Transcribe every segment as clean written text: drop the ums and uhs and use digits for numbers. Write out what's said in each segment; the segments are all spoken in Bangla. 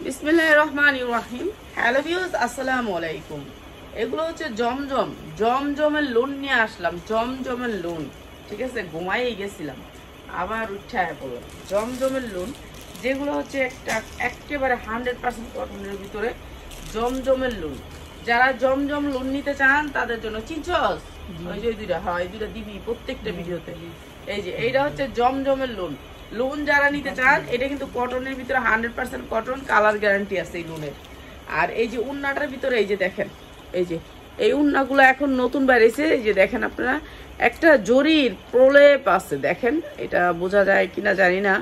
বিসমিল্লাহির রহমানির রহিম। হ্যালো ভিউয়ার্স, আসসালামু আলাইকুম। এগুলো হচ্ছে জমজমের লোন নিয়ে আসলাম। জমজমের লোন, ঠিক আছে, ঘুমাইয়ে গেছিলাম, আবার উঠায় পড়লাম। জমজমের লোন যেগুলো হচ্ছে একেবারে 100% কটনের ভিতরে জমজমের লোন। যারা জমজম লোন নিতে চান তাদের জন্য চিনছস, ওই যে এই দুইটা দিবি প্রত্যেকটা ভিডিওতে। এই যে এইটা হচ্ছে জমজমের লোন। লোন যারা নিতে চান, এটা কিন্তু কটনের ভিতরে 100% কটন, কালার গ্যারান্টি আছে এই লোনের। আর এই যে উন্নাটার ভিতরে এই যে দেখেন, এই যে এই উন্নাগুলো এখন নতুন বেরিয়েছে। এই যে দেখেন আপনারা, একটা জরির প্রলেপ আছে, দেখেন এটা বোঝা যায় কিনা জানি না,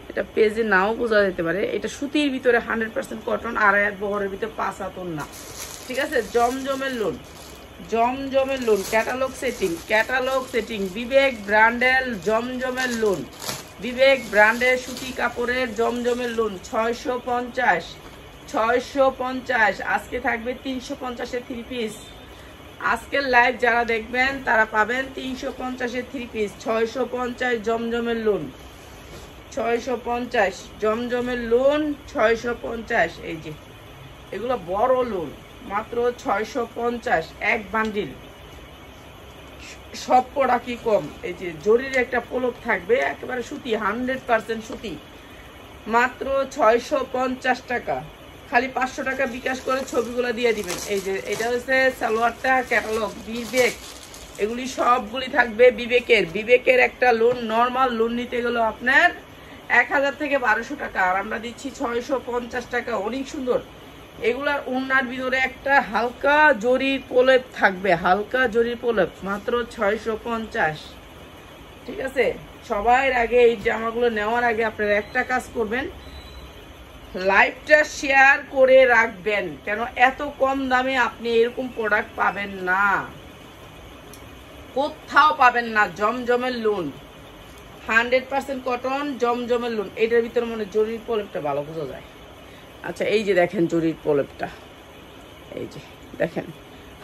এটা পেজে নাও বোঝা যেতে পারে। এটা সুতির ভিতরে 100% কটন, আড়াই হাত বহরের ভিতরে 5 হাত ওন্না, ঠিক আছে। জমজমের লোন ক্যাটালগ সেটিং বিবেক ব্র্যান্ডের জমজমের লোন, বিবেক ব্র্যান্ডের সুতি কাপড়ের জমজমের লোন 650। আজকে থাকবে 350-এর 3 পিস। আজকের লাইভ যারা দেখবেন তারা পাবেন 350-এর 3 পিস। 650 জমজমের লোন, 650 জমজমের লোন, 650। এই যে এগুলো বড় লোন, মাত্র 650 এক বান্ডিল। সব প্রোডাক্টই কম। এই যে জরির একটা পলক থাকবে, একেবারে সুতি, 100% সুতি, মাত্র 650 টাকা। খালি 500 টাকা বিকাশ করে ছবিগুলো দিয়ে দিবেন। এই যে এটা হচ্ছে সালোয়ারটা, ক্যাটালগ বিবেক, এগুলি সবগুলি থাকবে বিবেকের একটা লোন। নর্মাল লোন নিতে গেলে আপনার 1000 থেকে 1200 টাকা, আর আমরা দিচ্ছি 650 টাকা। অনেক সুন্দর। এগুলার ওড়নার ভিতরে একটা হালকা জরির প্রলেপ থাকবে, হালকা জরির প্রলেপ, মাত্র 650, ঠিক আছে। সবার আগে এই জামাগুলো নেওয়ার আগে আপনারা একটা কাজ করবেন, লাইভটা শেয়ার করে রাখবেন। কেন এত কম দামে আপনি এরকম প্রোডাক্ট পাবেন না, কোথাও পাবেন না। জমজমের লোন 100% কটন, জমজমের লোন। এটার ভিতরে মানে জরির প্রলেপটা ভালো বোঝা যায়। আচ্ছা, এই যে দেখেন জরির প্রলেপটা, এই যে দেখেন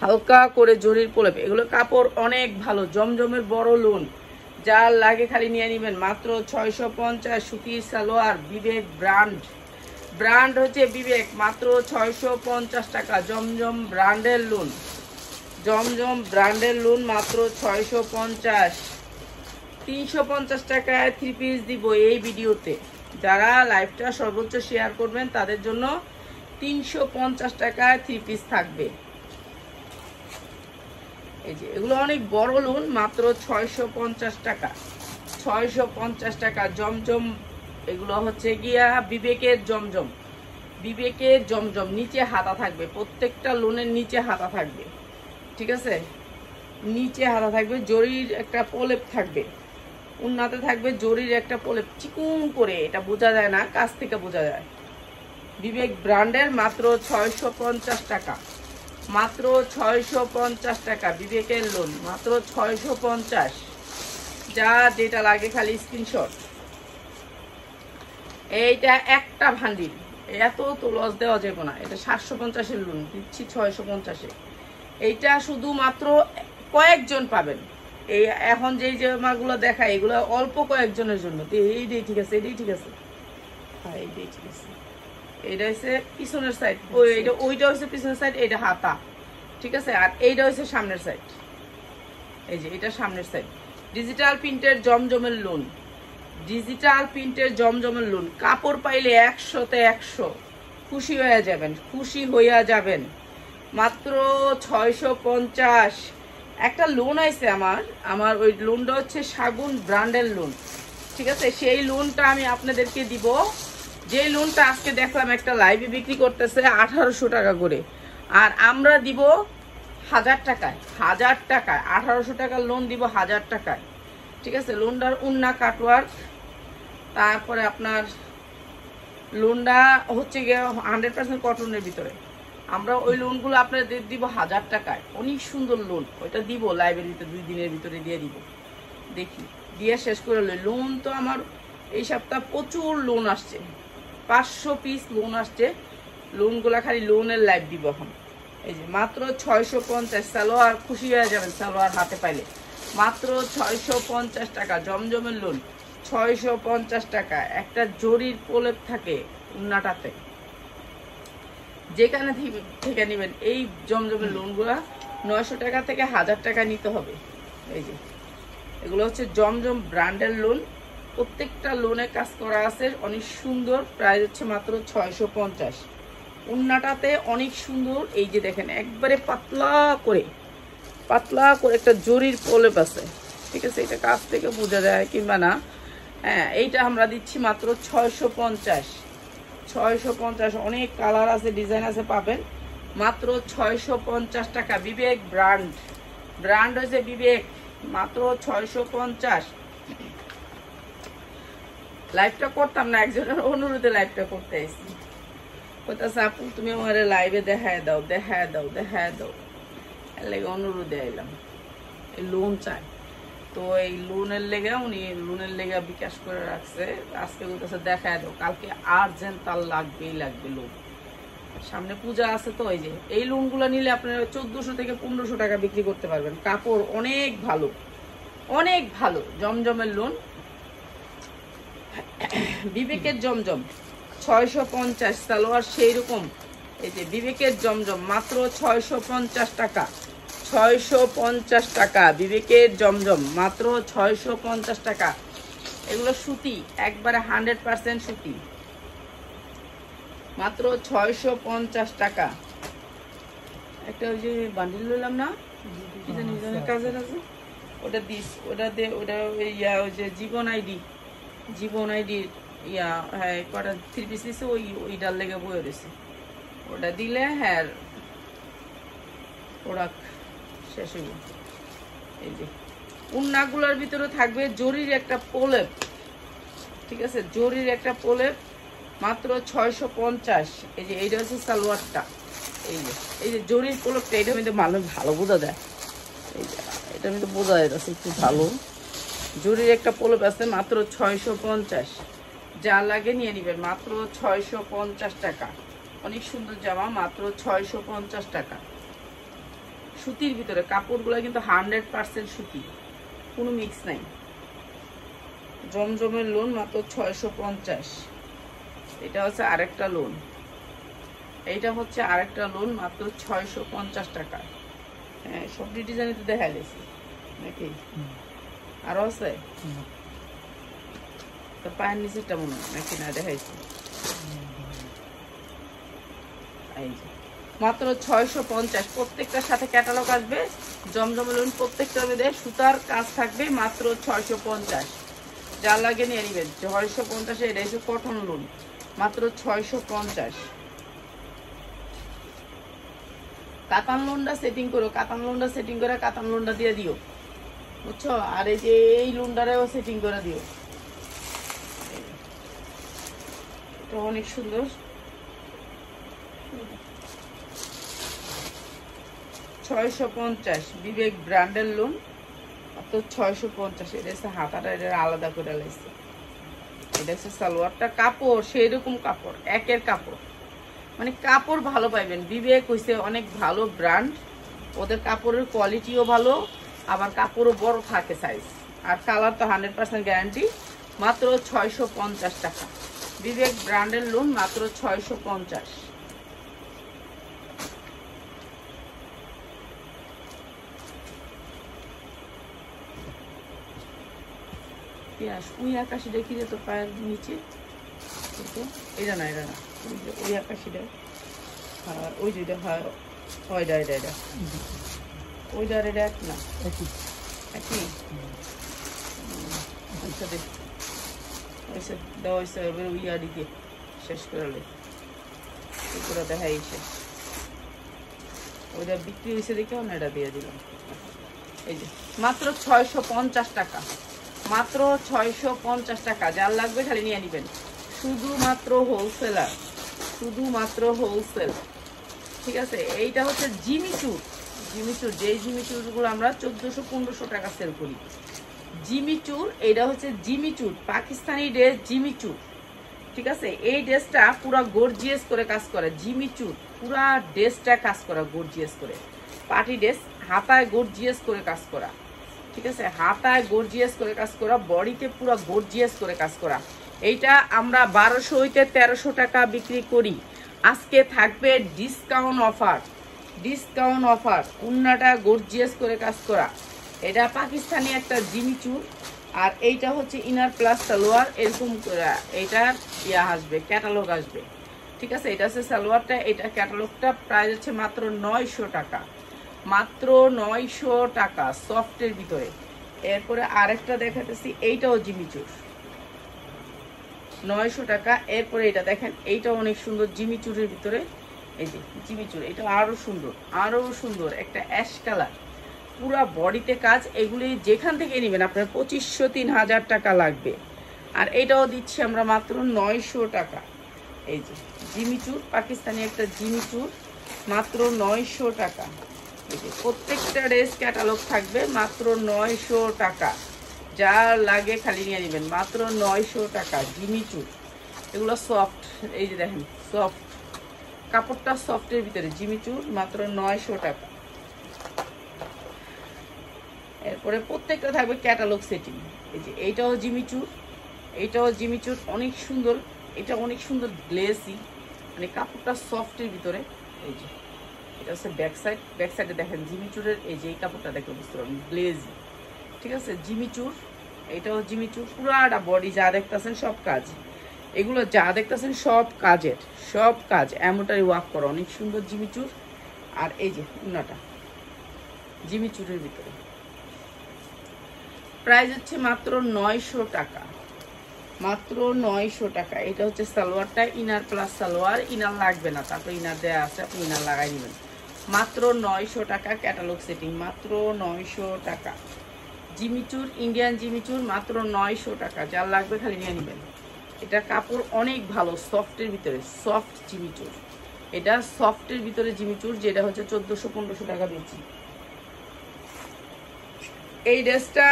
হালকা করে জরির প্রলেপ। এগুলো কাপড় অনেক ভালো, জমজমের বড় লোন। যার লাগে খালি নিয়ে নেবেন, মাত্র 650। সুতির সালোয়ার, বিবেক ব্র্যান্ড হচ্ছে বিবেক, মাত্র 650 টাকা। জমজম ব্র্যান্ডের লোন, মাত্র 650। 350 টাকায় 3 পিস দিব এই ভিডিওতে। যারা লাইভটা সর্বোচ্চ শেয়ার করবেন তাদের জন্য 350 টাকায় 3 পিস থাকবে। এই যে এগুলো অনেক বড় লোন, মাত্র 650 টাকা। 650 টাকা জমজম। এগুলো হচ্ছে গিয়া বিবেকের জমজম, নিচে হাতা থাকবে, প্রত্যেকটা লোনের নিচে হাতা থাকবে, ঠিক আছে। নিচে হাতা থাকবে, জরির একটা প্রলেপ থাকবে, উন্নাতে থাকবে জরির একটা প্রলেপ, চিকুন করে, এটা বোঝা যায় না, কাছ থেকে বোঝা যায়। বিবেক ব্র্যান্ডের, মাত্র 650 টাকা, মাত্র 650 টাকা। বিবেকের লোন, মাত্র 650। যা যেটা লাগে খালি স্ক্রিনশট। এইটা একটা ভান্ডিল, এত তো লস দেওয়া যাবে না। এটা 750-এর লোন, দিচ্ছি 650-এ। এইটা শুধুমাত্র কয়েকজন পাবেন। এই এখন যেই জামাগুলো দেখায় এগুলো অল্প কয়েকজনের জন্য। এইটাই ঠিক আছে, এইটাই ঠিক আছে, হ্যাঁ এইটাই ঠিক আছে। এইটা হচ্ছে পিছনের সাইড, ওইটা হচ্ছে পিছনের সাইড, এইটা হাতা, ঠিক আছে। আর এইটা হচ্ছে সামনের সাইড, এই যে এটা সামনের সাইড। ডিজিটাল প্রিন্টের জমজমের লোন, কাপড় পাইলে 100-তে 100 খুশি হইয়া যাবেন। মাত্র 650। একটা লোন আছে আমার ওই লোনটা হচ্ছে শাগুন ব্র্যান্ডের লোন, ঠিক আছে। সেই লোনটা আমি আপনাদেরকে দিব। যে লোনটা আজকে দেখলাম একটা লাইভে বিক্রি করতেছে 1800 টাকা করে, আর আমরা দিব 1000 টাকায়। 1800 টাকার লোন দিব 1000 টাকায়, ঠিক আছে। লোনটার উন্না কাটওয়ার্ক, তারপরে আপনার লোনটা হচ্ছে গিয়ে 100% কটনের ভিতরে। আমরা ওই লোনগুলো আপনাদের দিব 1000 টাকায়, অনেক সুন্দর লোন। ওইটা দিব লাইব্রেরিতে 2 দিনের ভিতরে দিয়ে দিব। দেখি দিয়ে শেষ করে লোন তো আমার এই সপ্তাহ প্রচুর লোন আসছে, 500 পিস লোন আসছে। লোনগুলা খালি লোনের লাইভ দিব এখন। এই যে মাত্র 650। সালোয়ার খুশি হয়ে যাবেন সালোয়ার হাতে পাইলে, মাত্র 650 টাকা। জমজমের লোন 650 টাকা। একটা জরির প্রলেপ থাকে উন্নাটাতে, যেখানে থেকে নেবেন এই জমজমের লোনগুলা 900 টাকা থেকে 1000 টাকা নিতে হবে। এই যে এগুলো হচ্ছে জমজম ব্র্যান্ডের লোন, প্রত্যেকটা লোনে কাজ করা আছে, অনেক সুন্দর। প্রাইস হচ্ছে মাত্র 650। উন্নাটাতে অনেক সুন্দর, এই যে দেখেন একবারে পাতলা করে একটা জরির প্রলেপ আছে, ঠিক আছে? এটা কাছ থেকে বোঝা যায় কিংবা না। হ্যাঁ, এইটা আমরা দিচ্ছি মাত্র 650। অনেক কালার আছে, ডিজাইন আছে, পাবেন মাত্র 650 টাকা। বিবেক ব্র্যান্ড হয়েছে বিবেক, মাত্র 650। লাইভটা করতাম না, একজনের অনুরোধে লাইভটা করতে এসেছি। কোথাও আপু তুমি আমার লাইভে দেখায় দাও এর লেগে অনুরোধে এলাম। এই লোন চাই তো, এই লোনের লেগে উনি লোনের লেগে বিকাশ করে রাখছে। আজকে বলতেছে দেখায় দাও, কালকে আর্জেন্ট তার লাগবেই লাগবে লোন। সামনে পূজা আছে তো, এই যে এই লোনগুলো নিলে আপনারা 1400 থেকে 1500 টাকা বিক্রি করতে পারবেন। কাপড় অনেক ভালো জমজমের লোন। বিবেকের জমজম 650, সালোয়ার সেই রকম। এই যে বিবেকের জমজম মাত্র 650 টাকা। 650 টাকা বিবেকের জমজম, মাত্র 650 টাকা। এগুলো সুতি, একবারে 100% সুতি, মাত্র 650 টাকা। একটা ওই যে বান্ডিল নিলাম না, কাজের আছে, ওটা দিস, ওটা ইয়া ওই যে জীবন আইডি ইয়া, হ্যাঁ কটা 3 পিস দিছে, ওইটার লেগে বয়ে রয়েছে। ওটা দিলে হ্যাঁ প্রোডাক্ট শেষ হইব। এই যে উন্নাগুলোর ভিতরে থাকবে জরির একটা প্রলেপ, ঠিক আছে? জরির একটা প্রলেপ, মাত্র 650। এই যে এইটা হচ্ছে সালোয়ারটা, এই যে জরির প্রলেপটা, এটা কিন্তু ভালো বোঝা যায়। এই যে এটা কিন্তু বোঝা যাচ্ছে একটু ভালো। জরির একটা প্রলেপ আছে, মাত্র 650। যা লাগে নিয়ে নিবেন, মাত্র 650 টাকা। অনেক সুন্দর জামা, মাত্র 650 টাকা। সুতির ভিতরে কাপড়গুলো কিন্তু 100% সুতি, কোনো মিক্স নাই। জমজমের লোন মাত্র 650। এটা হচ্ছে আরেকটা লোন, মাত্র 650 টাকা। হ্যাঁ, সব ডিজাইন তো দেখা গেছে নাকি, আরো আছে তো? পায়ের নিচেরটা মনে হয় নাকি না দেখাইছি। মাত্র 650। প্রত্যেকটার সাথে ক্যাটালগ আসবে। জমজমের লোন প্রত্যেকটার মধ্যে সুতার কাজ থাকবে, মাত্র 650। যা লাগে নিয়ে নিবেন। 650 এটা হচ্ছে কটন লোন, মাত্র 650। কাতান লোনটা সেটিং করে কাতান লোনটা দিয়ে দিও, বুঝছো? আর এই যে এই লোনটারেও সেটিং করে দিও, এটা অনেক সুন্দর। 650 বিবেক ব্র্যান্ডের লোন, মাত্র 650। এটা হচ্ছে হাতাটা, এটা আলাদা করে লাগছে। এটা হচ্ছে সালোয়ারটা, কাপড় সেই রকম কাপড়, একের কাপড়, মানে কাপড় ভালো পাইবেন। বিবেক হইছে অনেক ভালো ব্র্যান্ড, ওদের কাপড়ের কোয়ালিটিও ভালো, আবার কাপড়ও বড় থাকে সাইজ, আর কালার তো 100% গ্যারান্টি। মাত্র 650 টাকা বিবেক ব্র্যান্ডের লোন, মাত্র 650। ওই আকাশি দেখি যে তোর পায়ের নিচে, এটা না ওই আকাশিটা, আর ওই দুইটা হয়, ওইটা ওইটা এটা এক না, একই। আচ্ছা দেখ ওইসব দেওয়া হয়েছে, এবার ওই আড়ি দিয়ে শেষ করে দেখাই শেষ। ওইটা বিক্রি হয়েছে দেখে না, এটা দিয়ে দিলাম। এই যে মাত্র 650 টাকা, মাত্র 650 টাকা। যার লাগবে খালি নিয়ে নিবেন, শুধুমাত্র হোলসেল, ঠিক আছে? এইটা হচ্ছে জিমিচুর, যেই জিমিচুরগুলো আমরা 1400-1500 টাকা সেল করি। জিমিচুর, এইটা হচ্ছে জিমিচুর, পাকিস্তানি ড্রেস জিমিচুর, ঠিক আছে? এই ড্রেসটা পুরা গর্জিয়াস করে কাজ করে। জিমিচুর পুরা ড্রেসটা কাজ করা গর্জিয়াস করে, পার্টি ড্রেস, হাতায় গর্জিয়াস করে কাজ করা, ঠিক আছে? হাতায় গর্জিয়াস করে কাজ করা, বডিতে পুরো গর্জিয়াস করে কাজ করা। এইটা আমরা 1200 হইতে 1300 টাকা বিক্রি করি। আজকে থাকবে ডিসকাউন্ট অফার, ডিসকাউন্ট অফার। উন্নাটা গর্জিয়াস করে কাজ করা, এটা পাকিস্তানি একটা জিমিচুর, আর এইটা হচ্ছে ইনার প্লাস সালোয়ার, এরকম করে এইটার আসবে, ক্যাটালগ আসবে। ঠিক আছে, এটা হচ্ছে সালোয়ারটা, এটা ক্যাটালগটা প্রাইস হচ্ছে মাত্র 900 টাকা, মাত্র 900 টাকা সফটের ভিতরে। এরপরে আরেকটা দেখাতেছি, এইটাও জিমিচুর, 900 টাকা। এরপরে এটা দেখেন, এইটা অনেক সুন্দর জিমিচুরের ভিতরে, এই যে জিমিচুর, এটা আরো সুন্দর, আরো সুন্দর একটা অ্যাশ কালার, পুরা বডিতে কাজ। এগুলি যেখান থেকে নেবেন আপনার 2500-3000 টাকা লাগবে। আর এটাও দিচ্ছি আমরা মাত্র 900 টাকা। এই যে জিমিচুর, পাকিস্তানি একটা জিমিচুর, মাত্র 900 টাকা। এই যে প্রত্যেকটা ড্রেস ক্যাটালগ থাকবে মাত্র 900 টাকা, যা লাগে খালি নিয়ে নেবেন, মাত্র 900 টাকা জিমিচুর। এগুলো সফট, এই যে দেখেন সফট, কাপড়টা সফটের ভিতরে জিমিচুর, মাত্র 900 টাকা। এরপরে প্রত্যেকটা থাকবে ক্যাটালগ সেটিং। এই যে এইটাও জিমিচুর, এইটাও জিমিচুর, অনেক সুন্দর, এটা অনেক সুন্দর গ্লেসি, মানে কাপড়টা সফটের ভিতরে। এই যে এটা হচ্ছে ব্যাক সাইড, ব্যাক সাইডে দেখেন জিমিচুরের, এই যে এই কাপড়টা দেখলে বুঝতে পারবেন গ্লেজি। ঠিক আছে, জিমিচুর, এটাও জিমিচুর, পুরাটা বডি যা দেখতেছেন সব কাজ, এগুলো যা দেখতেছেন সব কাজের, সব কাজ এমনটাই ওয়ার্ক করা, অনেক সুন্দর জিমিচুর। আর এই যে উন্নাটা জিমিচুরের ভিতরে, প্রাইস হচ্ছে মাত্র 900 টাকা, মাত্র 900 টাকা। এটা হচ্ছে সালোয়ারটা, ইনার প্লাস সালোয়ার, ইনার লাগবে না, তারপর ইনার দেওয়া আছে, আপনি ইনার লাগাই নেবেন, মাত্র 900 টাকা ক্যাটালগ সেটিং, মাত্র 900 টাকা। জিমিচুর, ইন্ডিয়ান জিমিচুর, মাত্র 900 টাকা, যার লাগবে খালি নিয়ে নেবেন। এটা কাপড় অনেক ভালো, সফটের ভিতরে, সফট জিমিচুর, এটা সফটের ভিতরে জিমিচুর, যেটা হচ্ছে 1400-1500 টাকা দিচ্ছি। এই ড্রেসটা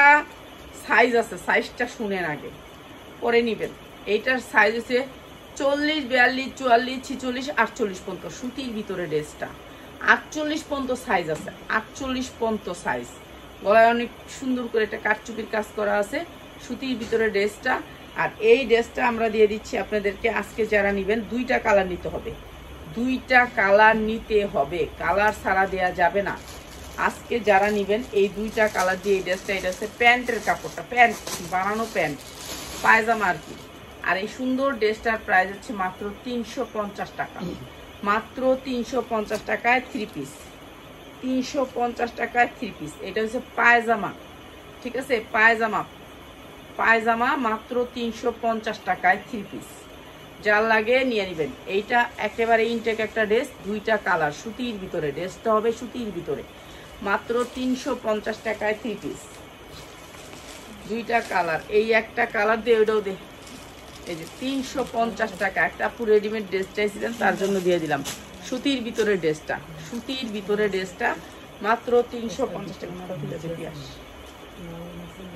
সাইজ আছে, সাইজটা শুনেন আগে, পরে নিবেন। এইটার সাইজ হচ্ছে 40, 42, 44, 46, 48 পর্যন্ত, সুতির ভিতরে ড্রেসটা 48 পর্যন্ত সাইজ আছে, 48 পর্যন্ত সাইজ। গলায় অনেক সুন্দর করে একটা কাটচুপির কাজ করা আছে, সুতির ভিতরে ড্রেসটা। আর এই ড্রেসটা আমরা দিয়ে দিচ্ছি আপনাদেরকে, আজকে যারা নিবেন 2টা কালার নিতে হবে, 2টা কালার নিতে হবে, কালার ছাড়া দেওয়া যাবে না। আজকে যারা নিবেন এই 2টা কালার দিয়ে এই ড্রেসটা, এটা হচ্ছে প্যান্টের কাপড়টা, প্যান্ট বানানো প্যান্ট, পায়জামা আর কি। আর এই সুন্দর ড্রেসটার প্রাইস হচ্ছে মাত্র 350 টাকা, মাত্র 350 টাকায় 3 পিস, 350 টাকায় 3 পিস। এটা হচ্ছে পায়জামা, ঠিক আছে, পায়জামা, পায়জামা মাত্র 350 টাকায় 3 পিস, যার লাগে নিয়ে নেবেন। এইটা একেবারে ইনটেক একটা ড্রেস, 2টা কালার, সুতির ভিতরে ড্রেসটা হবে, সুতির ভিতরে, মাত্র 350 টাকায় 3 পিস, 2টা কালার। এই একটা কালার দিয়ে ওইটাও দে, এই যে 350 টাকা। একটা আপু রেডিমেড ড্রেস চাইছিলেন, তার জন্য দিয়ে দিলাম সুতির ভিতরে ড্রেসটা, সুতির ভিতরে ড্রেসটা মাত্র 350 টাকা।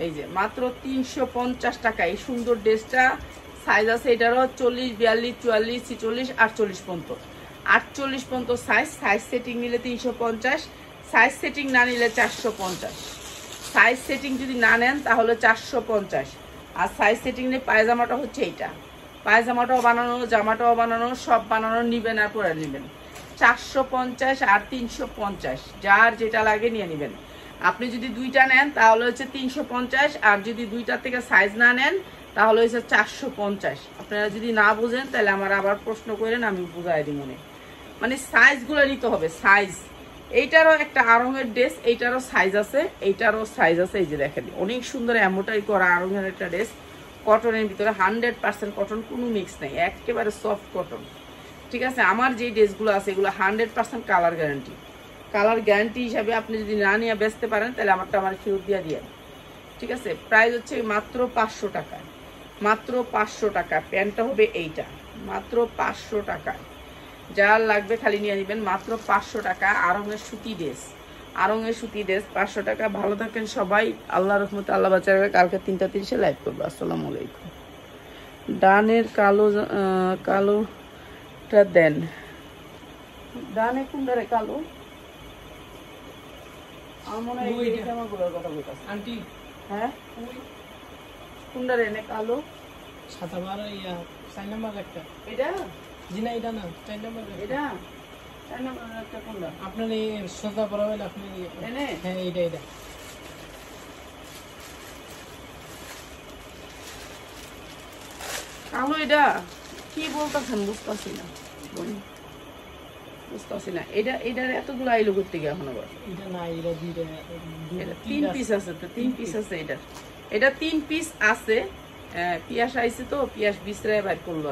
এই যে মাত্র 350 টাকা এই সুন্দর ড্রেসটা। সাইজ আছে এটারও 40, 42, 44, 46, 48 পর্যন্ত, 48 পর্যন্ত সাইজ। সাইজ সেটিং নিলে 350, সাইজ সেটিং না নিলে 450। সাইজ সেটিং যদি না নেন তাহলে 450, আর সাইজ সেটিং নিয়ে পায়জামাটা হচ্ছে এইটা, পায়জামাটাও বানানো, জামাটাও বানানো, সব বানানো, নিবেন আর পরে নেবেন। 450 আর 350, যার যেটা লাগে নিয়ে নেবেন। আপনি যদি 2টা নেন তাহলে হচ্ছে 350, আর যদি 2টার থেকে সাইজ না নেন তাহলে হচ্ছে 450। আপনারা যদি না বুঝেন তাহলে আমার আবার প্রশ্ন করেন, আমি বুঝাই দিই মনে, মানে সাইজগুলো নিতে হবে, সাইজ। এইটারও একটা আরঙের ড্রেস, এইটারও সাইজ আছে, এইটারও সাইজ আছে। এই যে দেখেন অনেক সুন্দর এমব্রয়ডারি করা আরঙের একটা ড্রেস, কটনের ভিতরে, 100% কটন, কোনো মিক্স নেই, একেবারে সফট কটন। ঠিক আছে, আমার যে ড্রেসগুলো আছে এগুলো 100% কালার গ্যারান্টি, কালার গ্যারান্টি হিসাবে আপনি যদি না নিয়ে বেচতে পারেন তাহলে আমারটা আমার ফেরত দিয়ে দিয়ে। ঠিক আছে, প্রাইস হচ্ছে মাত্র 500 টাকা, মাত্র 500 টাকা। প্যান্টটা হবে এইটা, মাত্র 500 টাকা, যার লাগবে খালি নিয়ে নেবেন, মাত্র 500 টাকা। আরঙের সুতি ড্রেস, আরঙের সুতি ড্রেস 500 টাকা। ভালো থাকেন সবাই, আল্লাহ রহমতে, আল্লাহ বাঁচার। কালকে 3টা 30-এ লাইভ করবো। আসসালামু আলাইকুম। ডানের কালো, কালোটা দেন, ডানে কোনটারে কালো? আমার মনে হয় এই জামাগুলোর কথা বলতেছে আন্টি। হ্যাঁ, কোনটারে এনে কালো? 7 নাম্বার ইয়া 4 নাম্বার একটা, এটা জি না এটা না 4 নম্বর এটা 4 নম্বর একটা কোনটা আপনার এই সোজা পরাবেন আপনি এনে হ্যাঁ এটা কালো এটা কি বলতেছেন বুঝতেছি না বুঝতেছি না এটার এতগুলো আইলো করতে গিয়ে এখন আবার এটা না এটা দুইটা এটা 3 পিস আছে তো 3 পিস আছে এটা 3 পিস আছে পিয়াস আইছে তো পিয়াস বিছরায় বাইর করলো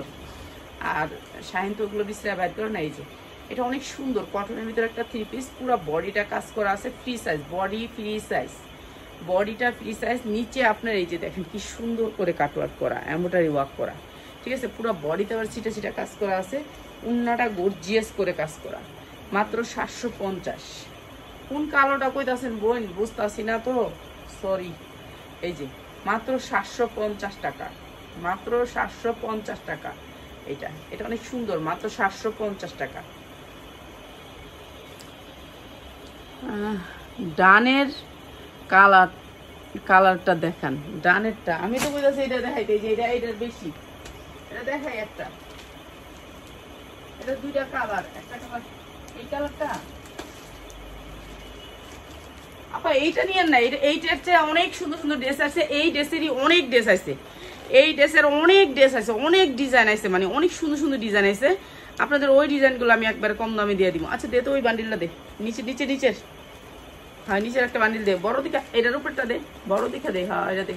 আর শাহিন তো ওগুলো বিছরায় বাইর করে না এই যে এটা অনেক সুন্দর কটনের ভিতরে একটা 3 পিস পুরো বডিটা কাজ করা আছে free size body free size বডিটা ফ্রি সাইজ নিচে আপনার এই যে দেখেন কি সুন্দর করে কাটওয়ার্ক করা এমব্রয়ডারি ওয়ার্ক করা ঠিক আছে পুরো বডিতে আবার ছিটা ছিটা কাজ করা আছে উন্নাটা গর্জিয়াস করে কাজ করা মাত্র 750 কোন কালোটা কইতাছেন বোন বুঝতাছি না তো সরি এই যে মাত্র 750 টাকা মাত্র 750 টাকা এটা অনেক সুন্দর মাত্র 750 টাকা ডানের কালারটা দেখান ডানেরটা আমি তো কইতাছি এটা দেখাইতে যে এটার বেশি এটা দেখাই একটা এটা দুইটা কালার একটা কালার এই কালারটা আপা এইটা নিয়েন না এইটার চেয়ে অনেক সুন্দর সুন্দর ড্রেস আছে এই ড্রেসেরই অনেক ড্রেস আছে এই ড্রেসের অনেক ড্রেস আছে অনেক ডিজাইন আছে মানে অনেক সুন্দর সুন্দর ডিজাইন আছে আপনাদের ওই ডিজাইনগুলো আমি একবারে কম দামে দিয়ে দিব আচ্ছা দে তো ওই বান্ডিলটা দে নিচের হ্যাঁ নিচের একটা বান্ডিল দে বড় দিকে এটার উপরটা দে বড় দিকে দে হ্যাঁ এটা দে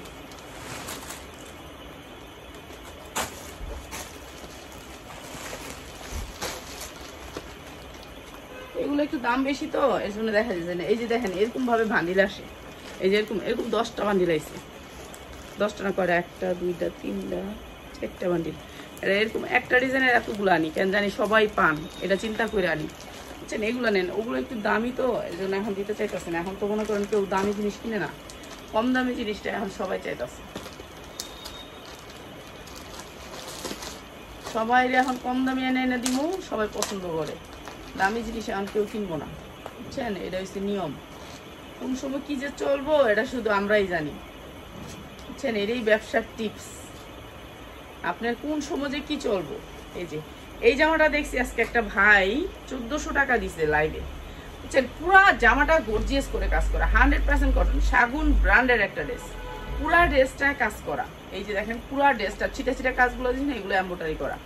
এগুলো একটু দাম বেশি তো এর জন্য দেখা যায় না এই যে দেখেন এরকম ভাবে বান্ডিল আসে এই যে এরকম 10টা বান্ডিল আছে 10টা না করে 1টা 2টা 3টা 4টা বান্ডিল এরকম একটা ডিজাইনের এতগুলো আনি কেন জানি সবাই পান এটা চিন্তা করে আনি বুঝছেন এগুলো নেন ওগুলো একটু দামি তো এই জন্য এখন দিতে চাইতেছে না এখন তো মনে করেন কেউ দামি জিনিস কিনে না কম দামি জিনিসটা এখন সবাই চাইতেছে সবাই এখন কম দামি এনে দিব সবাই পছন্দ করে দামি জিনিস এখন কেউ কিনবো না বুঝছেন এটা হচ্ছে নিয়ম কোন সময় কি যে চলবো এটা শুধু আমরাই জানি বুঝছেন এটাই ব্যবসার টিপস আপনার কোন সময় যে কি চলবো এই জামাটা দেখছি আজকে একটা ভাই 1400 টাকা দিছে লাইভে বুঝছেন পুরা জামাটা গর্জিয়াস করে কাজ করা 100% কটন শাগুন ব্র্যান্ডের একটা ড্রেস পুরা ড্রেসটায় কাজ করা এই যে দেখেন পুরা ড্রেসটা ছিটা ছিটা কাজগুলো দিন এগুলো এমব্রয়ডারি করা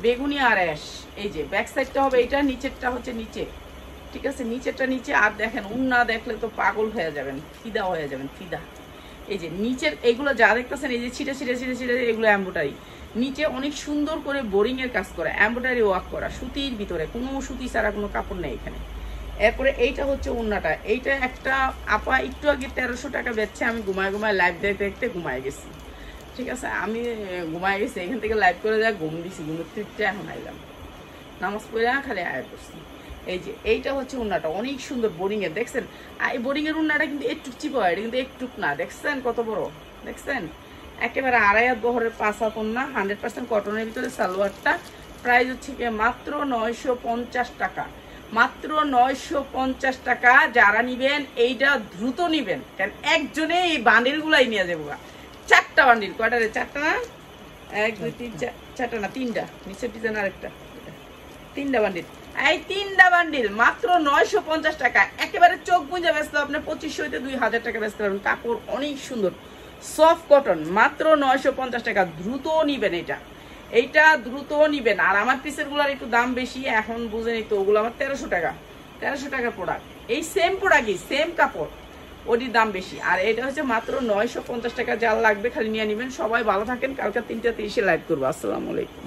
বেগুনি আর অ্যাশ এই যে ব্যাক সাইডটা হবে এটা নিচেরটা হচ্ছে নিচে ঠিক আছে নিচেরটা নিচে আর দেখেন উন্না দেখলে তো পাগল হয়ে যাবেন ফিদা হয়ে যাবেন ফিদা এই যে নিচের এগুলো যা দেখতেছেন এই যে ছিটে ছিটে ছিটে ছিটে এগুলো এমব্রয়ডারি নিচে অনেক সুন্দর করে বোরিং এর কাজ করা এমব্রয়ডারি ওয়ার্ক করা সুতির ভিতরে কোনো সুতি ছাড়া কোনো কাপড় নেই এখানে এরপরে এইটা হচ্ছে উন্নাটা এইটা একটা আপা একটু আগে 1300 টাকা বেচছে আমি ঘুমায় লাইভ দেখতে দেখতে ঘুমায় গেছি ঠিক আছে আমি ঘুমায় গেছি এখান থেকে লাইভ করে যা ঘুম দিছি ঘুমের তৃপ্তি এখন আইলাম নামাজ পড়ে খালি আয় করছি এই যে এইটা হচ্ছে উন্নাটা অনেক সুন্দর বোরিং এর দেখছেন এই বোরিং এর উন্নাটা কিন্তু একটু চিপ হয় এটা কিন্তু একটু না দেখছেন কত বড় দেখছেন একেবারে 2.5 হাত বহরের 5 হাত উন্না 100% কটনের ভিতরে সালোয়ারটা প্রাইস হচ্ছে মাত্র 950 টাকা মাত্র 950 টাকা যারা নিবেন এইটা দ্রুত নিবেন কারণ একজনে এই বান্ডিলগুলাই নিয়ে যাবো 4টা বান্ডিল কয়টারে 4টা না 1 2 3 4টা না 3টা নিচের ডিজাইন আরেকটা 3টা বান্ডিল এই 3টা বান্ডিল মাত্র 950 টাকা একেবারে চোখ বুঁজে বেচলে আপনি 2500 হইতে 2000 টাকা বেচতে পারবেন কাপড় অনেক সুন্দর সফট কটন মাত্র 950 টাকা দ্রুত নিবেন এইটা দ্রুত নিবেন আর আমার পিসের গুলার একটু দাম বেশি এখন বুঝে নিত ওগুলো আমার 1300 টাকা প্রোডাক্ট এই সেম প্রোডাক্টই সেম কাপড় ওটির দাম বেশি আর এটা হচ্ছে মাত্র 950 টাকা যার লাগবে খালি নিয়ে নিবেন সবাই ভালো থাকেন কালকে 3টা 30 লাইভ করবো আসসালামু আলাইকুম